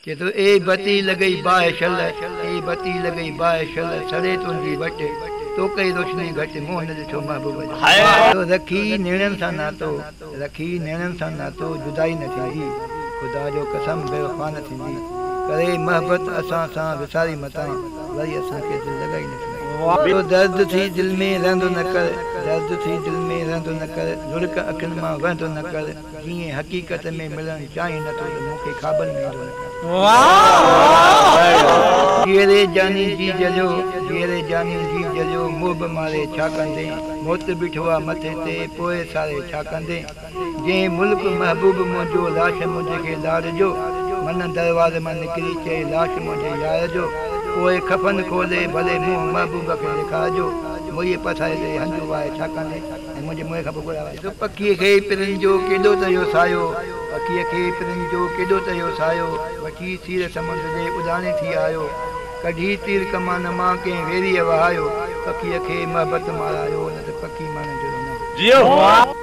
के तो ए बती लगई बाह शल, ए बती लगई बाह शल, सड़े तुंहिंजी वट, तो कई रोशनी घट मोह न ॾिठो महबूब जो। रखी नेणनि सां नातो, रखी नेणनि सां नातो, जुदाई न थींदी, ख़ुदा जो कसम बेवफ़ा न थींदी, करे महबत असां सां विसारी मतां, वरी असांखे दिलि लॻाई न थींदी। तो दर्द थी दिल में रहंदो न कर, दर्द थी दिल में रहंदो न कर, झुड़क अखियुनि मां वहंदो न कर, जीअं हक़ीक़त में मिलणु चाहीं नथो त मूंखे ख़्वाबनि में ईंदो न कर। जीअरे जानी जी जलियो, जीअरे जानी जी जलियो, मोह बि मारे छा कंदे, मौत बीठो आहे मथे ते पोइ सारे छा कंदे, जंहिं मुल्क महबूब मुंहिंजो लाश मुंहिंजे खे लाड़ जो, मन दरवाज़े मां निकिरी चए लाश मुंहिंजे यार जो, पोइ खफ़न खोले भले मुंहुं महबूब खे ॾेखारिजो, मुंहिंजे पसारे ते हंधु वाहे छा कंदे, ऐं मुंहिंजे मुंहं खां पोइ पखीअ खे पिरनि जो केॾो त इहो सायो, पखीअ खे पिरनि जो केॾो त इहो सायो, वठी सीर समुंड जे उॾाणे थी आयो, कढी तीर कमान मां कंहिं वेरीअ वहायो, पखीअ खे महबत मारायो न त पखी माण्हू जो न।